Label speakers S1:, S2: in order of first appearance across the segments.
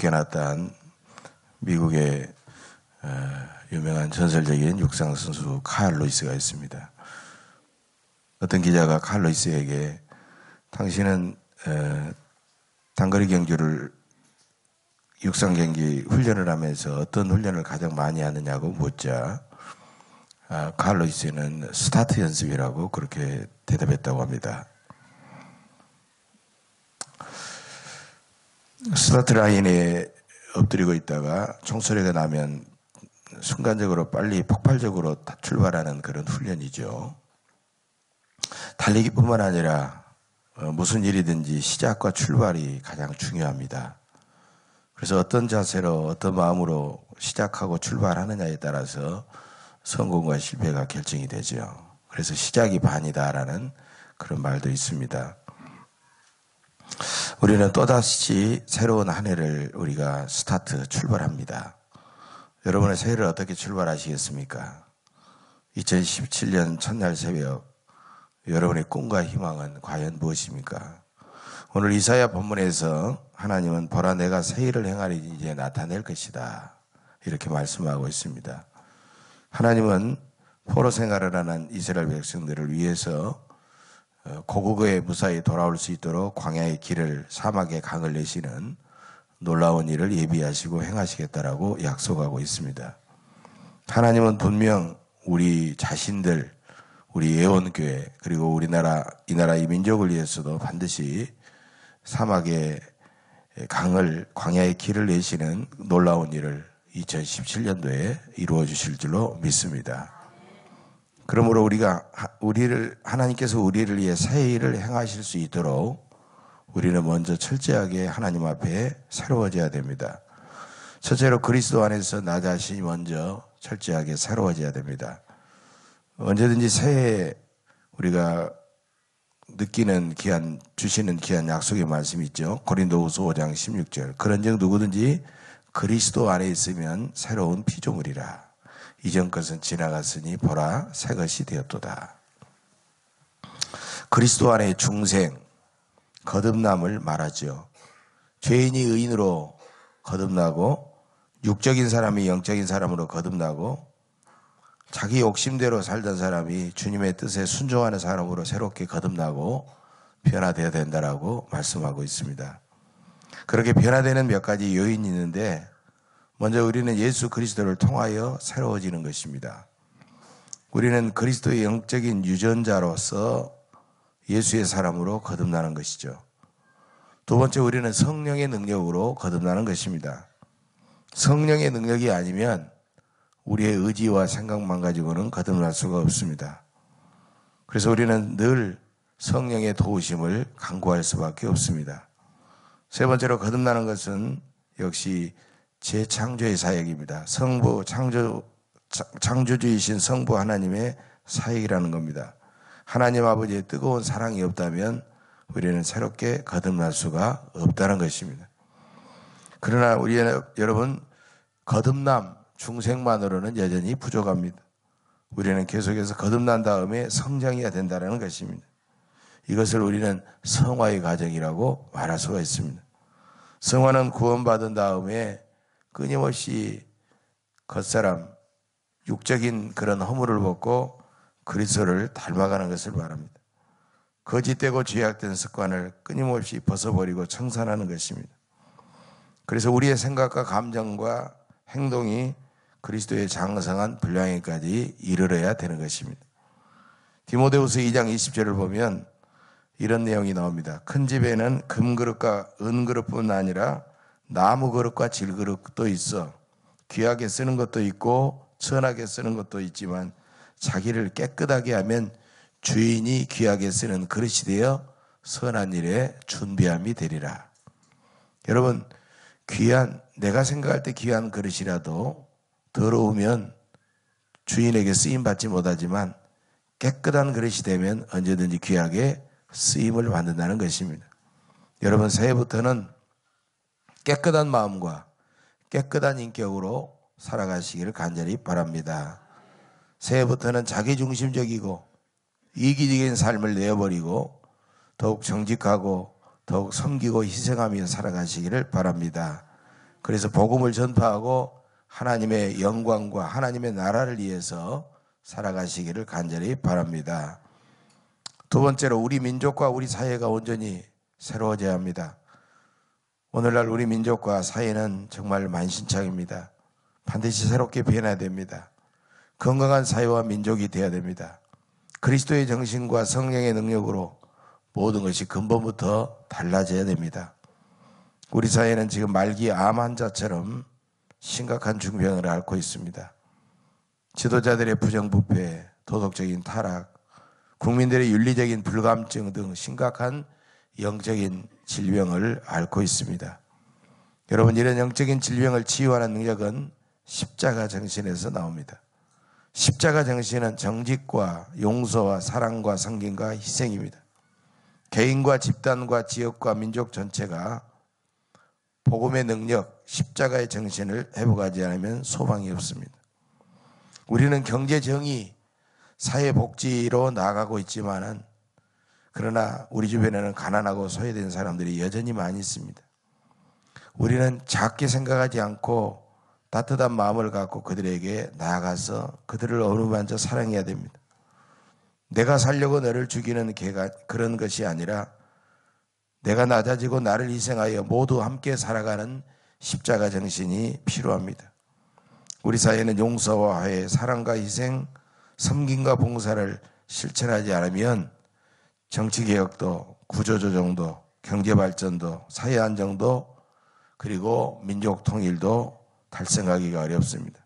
S1: 묶여놨던 미국의 유명한 전설적인 육상 선수 칼 루이스가 있습니다. 어떤 기자가 칼 루이스에게 당신은 단거리 경주를 육상 경기 훈련을 하면서 어떤 훈련을 가장 많이 하느냐고 묻자 칼 루이스는 스타트 연습이라고 그렇게 대답했다고 합니다. 스타트 라인에 엎드리고 있다가 총소리가 나면 순간적으로 빨리 폭발적으로 출발하는 그런 훈련이죠. 달리기뿐만 아니라 무슨 일이든지 시작과 출발이 가장 중요합니다. 그래서 어떤 자세로 어떤 마음으로 시작하고 출발하느냐에 따라서 성공과 실패가 결정이 되죠. 그래서 시작이 반이다라는 그런 말도 있습니다. 우리는 또다시 새로운 한 해를 우리가 스타트 출발합니다. 여러분의 새해를 어떻게 출발하시겠습니까? 2017년 첫날 새벽 여러분의 꿈과 희망은 과연 무엇입니까? 오늘 이사야 본문에서 하나님은 보라 내가 새 일을 행하리 이제 나타낼 것이다 이렇게 말씀하고 있습니다. 하나님은 포로 생활을 하는 이스라엘 백성들을 위해서 고국에 무사히 돌아올 수 있도록 광야의 길을 사막의 강을 내시는 놀라운 일을 예비하시고 행하시겠다라고 약속하고 있습니다. 하나님은 분명 우리 자신들, 우리 예언교회 그리고 우리나라 이 나라 이 민족을 위해서도 반드시 사막의 강을 광야의 길을 내시는 놀라운 일을 2017년도에 이루어 주실 줄로 믿습니다. 그러므로 하나님께서 우리를 위해 새 일을 행하실 수 있도록 우리는 먼저 철저하게 하나님 앞에 새로워져야 됩니다. 첫째로 그리스도 안에서 나 자신이 먼저 철저하게 새로워져야 됩니다. 언제든지 새해 우리가 느끼는 주시는 귀한 약속의 말씀이 있죠. 고린도후서 5장 16절. 그런즉 누구든지 그리스도 안에 있으면 새로운 피조물이라. 이전 것은 지나갔으니 보라 새 것이 되었도다. 그리스도 안에 중생, 거듭남을 말하죠. 죄인이 의인으로 거듭나고 육적인 사람이 영적인 사람으로 거듭나고 자기 욕심대로 살던 사람이 주님의 뜻에 순종하는 사람으로 새롭게 거듭나고 변화되어야 된다라고 말씀하고 있습니다. 그렇게 변화되는 몇 가지 요인이 있는데 먼저 우리는 예수 그리스도를 통하여 새로워지는 것입니다. 우리는 그리스도의 영적인 유전자로서 예수의 사람으로 거듭나는 것이죠. 두 번째 우리는 성령의 능력으로 거듭나는 것입니다. 성령의 능력이 아니면 우리의 의지와 생각만 가지고는 거듭날 수가 없습니다. 그래서 우리는 늘 성령의 도우심을 간구할 수밖에 없습니다. 세 번째로 거듭나는 것은 역시 재창조의 사역입니다. 창조주이신 성부 하나님의 사역이라는 겁니다. 하나님 아버지의 뜨거운 사랑이 없다면 우리는 새롭게 거듭날 수가 없다는 것입니다. 그러나 여러분 거듭남 중생만으로는 여전히 부족합니다. 우리는 계속해서 거듭난 다음에 성장해야 된다는 것입니다. 이것을 우리는 성화의 과정이라고 말할 수가 있습니다. 성화는 구원받은 다음에 끊임없이 겉사람, 육적인 그런 허물을 벗고 그리스도를 닮아가는 것을 말합니다. 거짓되고 죄악된 습관을 끊임없이 벗어버리고 청산하는 것입니다. 그래서 우리의 생각과 감정과 행동이 그리스도의 장성한 분량에까지 이르러야 되는 것입니다. 디모데후서 2장 20절을 보면 이런 내용이 나옵니다. 큰 집에는 금그릇과 은그릇뿐 아니라 나무그릇과 질그릇도 있어 귀하게 쓰는 것도 있고 천하게 쓰는 것도 있지만 자기를 깨끗하게 하면 주인이 귀하게 쓰는 그릇이 되어 선한 일에 준비함이 되리라. 여러분 내가 생각할 때 귀한 그릇이라도 더러우면 주인에게 쓰임받지 못하지만 깨끗한 그릇이 되면 언제든지 귀하게 쓰임을 받는다는 것입니다. 여러분 새해부터는 깨끗한 마음과 깨끗한 인격으로 살아가시기를 간절히 바랍니다. 새해부터는 자기중심적이고 이기적인 삶을 내어버리고 더욱 정직하고 더욱 섬기고 희생하며 살아가시기를 바랍니다. 그래서 복음을 전파하고 하나님의 영광과 하나님의 나라를 위해서 살아가시기를 간절히 바랍니다. 두 번째로 우리 민족과 우리 사회가 온전히 새로워져야 합니다. 오늘날 우리 민족과 사회는 정말 만신창입니다. 반드시 새롭게 변해야 됩니다. 건강한 사회와 민족이 되어야 됩니다. 그리스도의 정신과 성령의 능력으로 모든 것이 근본부터 달라져야 됩니다. 우리 사회는 지금 말기 암 환자처럼 심각한 중병을 앓고 있습니다. 지도자들의 부정부패, 도덕적인 타락, 국민들의 윤리적인 불감증 등 심각한 영적인 질병을 앓고 있습니다. 여러분, 이런 영적인 질병을 치유하는 능력은 십자가 정신에서 나옵니다. 십자가 정신은 정직과 용서와 사랑과 섬김과 희생입니다. 개인과 집단과 지역과 민족 전체가 복음의 능력, 십자가의 정신을 회복하지 않으면 소망이 없습니다. 우리는 경제 정의, 사회 복지로 나아가고 있지만은 그러나 우리 주변에는 가난하고 소외된 사람들이 여전히 많이 있습니다. 우리는 작게 생각하지 않고 따뜻한 마음을 갖고 그들에게 나아가서 그들을 어루만져 사랑해야 됩니다. 내가 살려고 너를 죽이는 그런 것이 아니라 내가 낮아지고 나를 희생하여 모두 함께 살아가는 십자가 정신이 필요합니다. 우리 사회는 용서와 화해, 사랑과 희생, 섬김과 봉사를 실천하지 않으면 정치개혁도, 구조조정도, 경제발전도, 사회안정도, 그리고 민족 통일도 달성하기가 어렵습니다.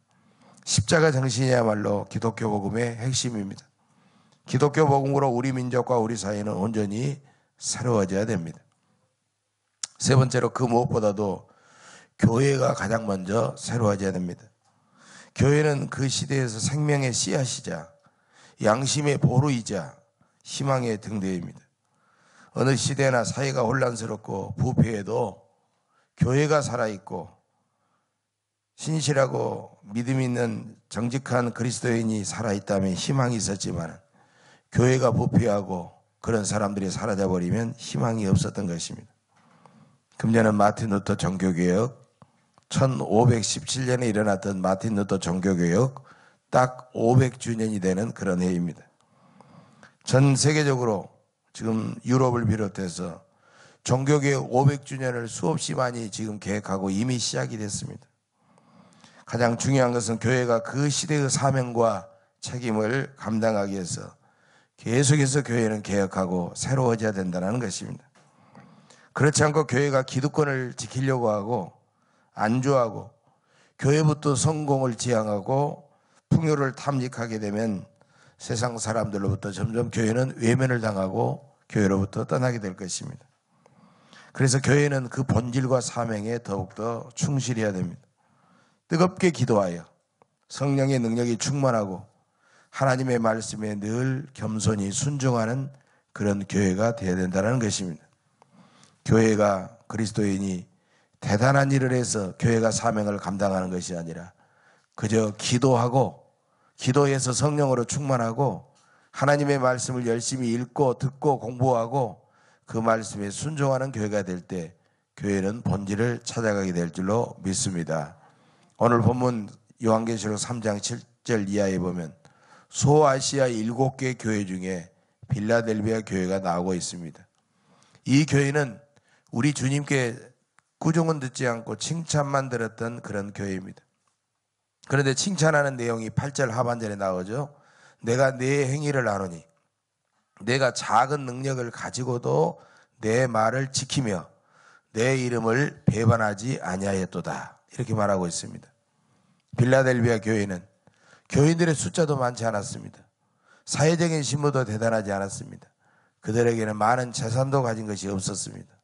S1: 십자가 정신이야말로 기독교 복음의 핵심입니다. 기독교 복음으로 우리 민족과 우리 사회는 온전히 새로워져야 됩니다. 세 번째로 그 무엇보다도 교회가 가장 먼저 새로워져야 됩니다. 교회는 그 시대에서 생명의 씨앗이자 양심의 보루이자 희망의 등대입니다. 어느 시대나 사회가 혼란스럽고 부패해도 교회가 살아있고 신실하고 믿음 있는 정직한 그리스도인이 살아있다면 희망이 있었지만 교회가 부패하고 그런 사람들이 사라져버리면 희망이 없었던 것입니다. 금년은 마틴 루터 종교개혁, 1517년에 일어났던 마틴 루터 종교개혁 딱 500주년이 되는 그런 해입니다. 전 세계적으로 지금 유럽을 비롯해서 종교개혁 500주년을 수없이 많이 지금 계획하고 이미 시작이 됐습니다. 가장 중요한 것은 교회가 그 시대의 사명과 책임을 감당하기 위해서 계속해서 교회는 개혁하고 새로워져야 된다는 것입니다. 그렇지 않고 교회가 기득권을 지키려고 하고 안주하고 교회부터 성공을 지향하고 풍요를 탐닉하게 되면 세상 사람들로부터 점점 교회는 외면을 당하고 교회로부터 떠나게 될 것입니다. 그래서 교회는 그 본질과 사명에 더욱더 충실해야 됩니다. 뜨겁게 기도하여 성령의 능력이 충만하고 하나님의 말씀에 늘 겸손히 순종하는 그런 교회가 되어야 된다는 것입니다. 교회가 그리스도인이 대단한 일을 해서 교회가 사명을 감당하는 것이 아니라 그저 기도하고 기도해서 성령으로 충만하고 하나님의 말씀을 열심히 읽고 듣고 공부하고 그 말씀에 순종하는 교회가 될 때 교회는 본질을 찾아가게 될 줄로 믿습니다. 오늘 본문 요한계시록 3장 7절 이하에 보면 소아시아 7개 교회 중에 빌라델비아 교회가 나오고 있습니다. 이 교회는 우리 주님께 구종은 듣지 않고 칭찬만 들었던 그런 교회입니다. 그런데 칭찬하는 내용이 8절 하반절에 나오죠. 내가 내 행위를 아노니 내가 작은 능력을 가지고도 내 말을 지키며 내 이름을 배반하지 아니하였도다. 이렇게 말하고 있습니다. 빌라델비아 교회는 교인들의 숫자도 많지 않았습니다. 사회적인 신분도 대단하지 않았습니다. 그들에게는 많은 재산도 가진 것이 없었습니다.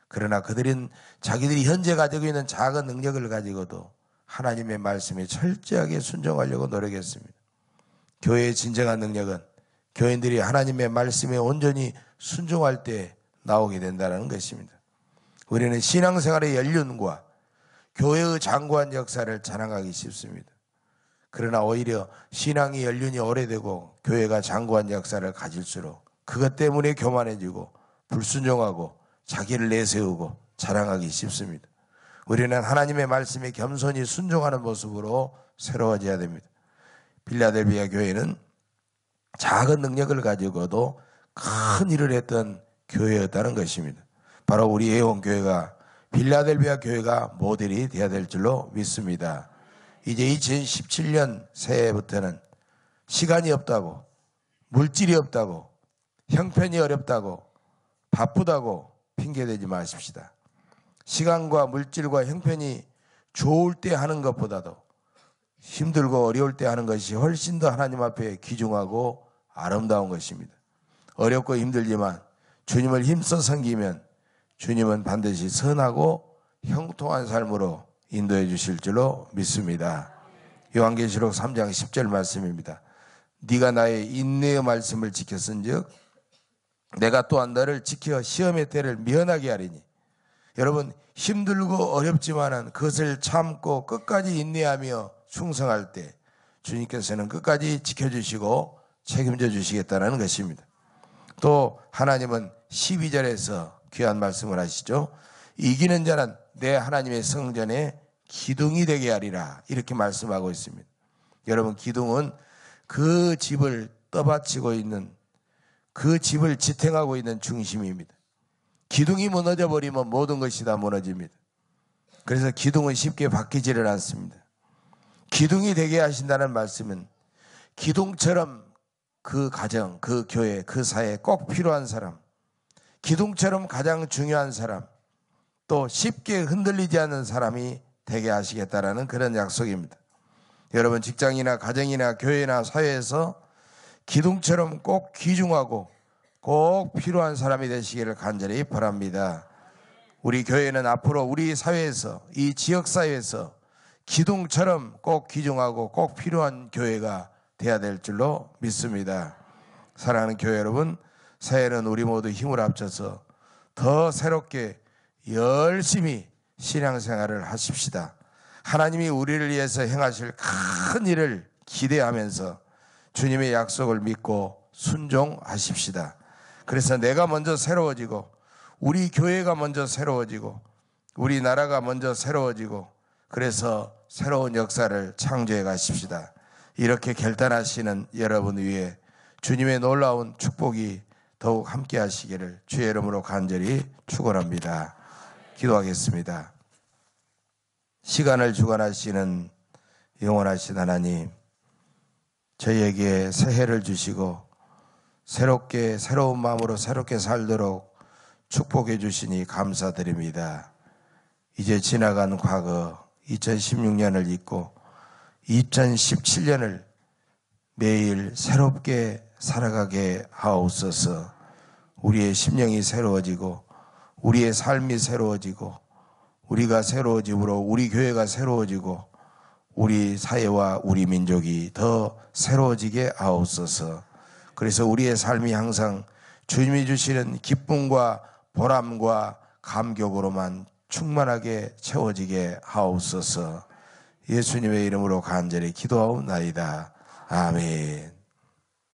S1: 그러나 그들은 자기들이 현재 가지고 있는 작은 능력을 가지고도 하나님의 말씀에 철저하게 순종하려고 노력했습니다. 교회의 진정한 능력은 교인들이 하나님의 말씀에 온전히 순종할 때 나오게 된다는 것입니다. 우리는 신앙생활의 연륜과 교회의 장구한 역사를 자랑하기 쉽습니다. 그러나 오히려 신앙의 연륜이 오래되고 교회가 장구한 역사를 가질수록 그것 때문에 교만해지고 불순종하고 자기를 내세우고 자랑하기 쉽습니다. 우리는 하나님의 말씀에 겸손히 순종하는 모습으로 새로워져야 됩니다. 필라델비아 교회는 작은 능력을 가지고도 큰 일을 했던 교회였다는 것입니다. 바로 우리 애원교회가, 필라델비아 교회가 모델이 되어야 될 줄로 믿습니다. 이제 2017년 새해부터는 시간이 없다고, 물질이 없다고, 형편이 어렵다고, 바쁘다고 핑계대지 마십시다. 시간과 물질과 형편이 좋을 때 하는 것보다도 힘들고 어려울 때 하는 것이 훨씬 더 하나님 앞에 귀중하고 아름다운 것입니다. 어렵고 힘들지만 주님을 힘써 섬기면 주님은 반드시 선하고 형통한 삶으로 인도해 주실 줄로 믿습니다. 요한계시록 3장 10절 말씀입니다. 네가 나의 인내의 말씀을 지켰은즉 내가 또한 너를 지켜 시험의 때를 면하게 하리니. 여러분, 힘들고 어렵지만은 그것을 참고 끝까지 인내하며 충성할 때 주님께서는 끝까지 지켜주시고 책임져 주시겠다는 것입니다. 또 하나님은 12절에서 귀한 말씀을 하시죠. 이기는 자는 내 하나님의 성전에 기둥이 되게 하리라, 이렇게 말씀하고 있습니다. 여러분, 기둥은 그 집을 떠받치고 있는, 그 집을 지탱하고 있는 중심입니다. 기둥이 무너져 버리면 모든 것이 다 무너집니다. 그래서 기둥은 쉽게 바뀌지를 않습니다. 기둥이 되게 하신다는 말씀은 기둥처럼 그 가정, 그 교회, 그 사회에 꼭 필요한 사람, 기둥처럼 가장 중요한 사람, 또 쉽게 흔들리지 않는 사람이 되게 하시겠다라는 그런 약속입니다. 여러분, 직장이나 가정이나 교회나 사회에서 기둥처럼 꼭 귀중하고 꼭 필요한 사람이 되시기를 간절히 바랍니다. 우리 교회는 앞으로 우리 사회에서, 이 지역사회에서 기둥처럼 꼭 귀중하고 꼭 필요한 교회가 되어야 될 줄로 믿습니다. 사랑하는 교회 여러분, 새해는 우리 모두 힘을 합쳐서 더 새롭게 열심히 신앙생활을 하십시다. 하나님이 우리를 위해서 행하실 큰 일을 기대하면서 주님의 약속을 믿고 순종하십시다. 그래서 내가 먼저 새로워지고, 우리 교회가 먼저 새로워지고, 우리 나라가 먼저 새로워지고, 그래서 새로운 역사를 창조해 가십시다. 이렇게 결단하시는 여러분 위에 주님의 놀라운 축복이 더욱 함께 하시기를 주의 이름으로 간절히 축원합니다. 기도하겠습니다. 시간을 주관하시는 영원하신 하나님, 저희에게 새해를 주시고 새롭게, 새로운 마음으로 새롭게 살도록 축복해 주시니 감사드립니다. 이제 지나간 과거 2016년을 잊고 2017년을 매일 새롭게 살아가게 하옵소서. 우리의 심령이 새로워지고 우리의 삶이 새로워지고 우리가 새로워짐으로 우리 교회가 새로워지고 우리 사회와 우리 민족이 더 새로워지게 하옵소서. 그래서 우리의 삶이 항상 주님이 주시는 기쁨과 보람과 감격으로만 충만하게 채워지게 하옵소서. 예수님의 이름으로 간절히 기도하옵나이다. 아멘.